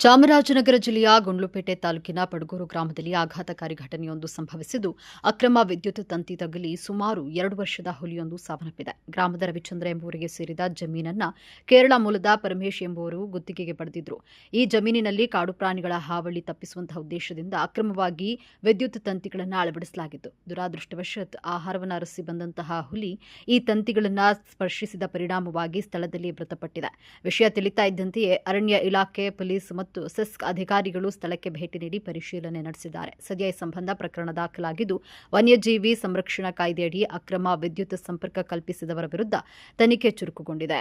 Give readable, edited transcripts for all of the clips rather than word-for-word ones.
ಚಾಮರಾಜನಗರ ಜಿಲ್ಲೆಯ ಗುಂಡ್ಲುಪೇಟೆ ತಾಲೂಕಿನ ಪಡಗೂರು ಗ್ರಾಮದಲ್ಲಿ ಆಘಾತಕಾರಿ ಘಟನೆಯೊಂದು ಸಂಭವಿಸಿದ್ದು, ಅಕ್ರಮ ವಿದ್ಯುತ್ ತಂತಿ ತಗುಲಿ ಸುಮಾರು 2 ವರ್ಷದ ಹುಲಿಯೊಂದು ಸಾವನ್ನಪ್ಪಿದೆ. ಗ್ರಾಮದ ರವಿಚಂದ್ರ ಎಂಬುವರಿಗೆ ಸೇರಿದ ಜಮೀನನ್ನ ಕೇರಳ ಮೂಲದ ಪರಮೇಶ್ ಎಂಬುವರು ಗುತ್ತಿಗೆಗೆ ಪಡೆದಿದ್ರು. ಈ ಜಮೀನಿನಲ್ಲಿ ಕಾಡು ಪ್ರಾಣಿಗಳ ಹಾವಳಿ ತಪ್ಪಿಸುವಂತಹ ಉದ್ದೇಶದಿಂದ ಅಕ್ರಮವಾಗಿ ವಿದ್ಯುತ್ ತಂತಿಗಳನ್ನು ಅಳವಡಿಸಲಾಗಿತ್ತು. ದುರಾದೃಷ್ಟವಶಾತ್ ಆಹಾರವನ್ನು ಅರಸಿ ಬಂದಂತಹ ಹುಲಿ ಈ ತಂತಿಗಳನ್ನು ಸ್ಪರ್ಶಿಸಿದ ಪರಿಣಾಮವಾಗಿ ಸ್ಥಳದಲ್ಲಿ ಮೃತಪಟ್ಟಿದೆ. ವಿಷಯ ತಿಳಿತಾ ಇದ್ದಂತೆಯೇ ಅರಣ್ಯ ಇಲಾಖೆ, ಪೊಲೀಸ್ ಮತ್ತು ಸೆಸ್ಕ್ ಅಧಿಕಾರಿಗಳು ಸ್ಥಳಕ್ಕೆ ಭೇಟಿ ನೀಡಿ ಪರಿಶೀಲನೆ ನಡೆಸಿದ್ದಾರೆ. ಸದ್ಯ ಈ ಸಂಬಂಧ ಪ್ರಕರಣ ದಾಖಲಾಗಿದ್ದು, ವನ್ಯಜೀವಿ ಸಂರಕ್ಷಣಾ ಕಾಯ್ದೆಯಡಿ ಅಕ್ರಮ ವಿದ್ಯುತ್ ಸಂಪರ್ಕ ಕಲ್ಪಿಸಿದವರ ವಿರುದ್ಧ ತನಿಖೆ ಚುರುಕುಗೊಂಡಿದೆ.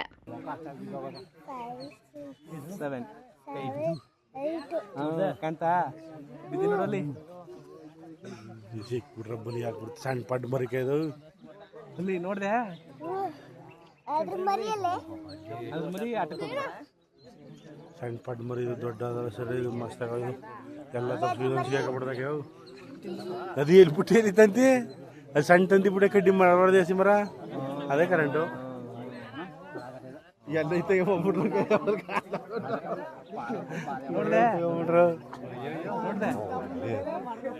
ಸಣ್ಣ ಪಡ್ಡು ಮರಿಕೆದು ಅಲ್ಲಿ ನೋಡಿದೆ ಸಣ್ಣ ಪಡ್ಡು ಮರಿ ದೊಡ್ಡ ಸರಿ ಮಸ್ತ್ ಆಗೋದು ಎಲ್ಲ ತಪ್ಪಿಡ್ದಾಗ ಅದು ಎಲ್ಲಿ ಪುಟ್ಟಿ ಎಲ್ಲಿ ತಂತಿ ಅದು ಸಣ್ಣ ತಂತಿ ಬಿಡ ಕಡ್ಡಿ ಮಾಡಬಾರ್ದು ದೇಸಿ ಮರ ಅದೇ ಕರೆಂಟು ಎಲ್ಲ ಇತ್ತಾಗ ಹೋಗ್ಬಿಟ್ರು ನೋಡ್ದೆ ನೋಡ್ದೆ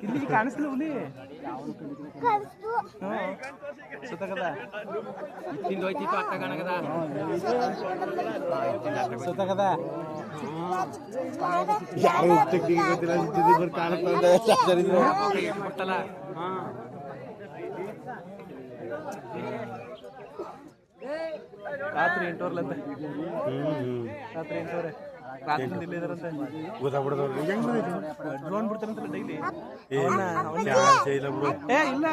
ಇಲ್ಲಿ ಕಾಣಿಸ್ಲಿಲ್ಲ ಹುಲಿ ಸುತ್ತಕದ ಸುತ್ತಕದ ಯಾರು ಗೊತ್ತಿಲ್ಲ ಕಾಣುತ್ತಲ್ಲ ರಾತ್ರಿ 8:00 ರಾತ್ರಿ 8:00 ರಾತ್ರಿ ಇಲ್ಲಿದಾರಂತೆ ಗೊತ್ತಾಗ್ಬಿಡ್ದವ್ರಿಗೆ ಹೆಂಗ್ ಡ್ರೋನ್ ಬಿಡ್ತಾರಂತಲ್ಲ ಡೈಲಿ ಏ ಇಲ್ಲ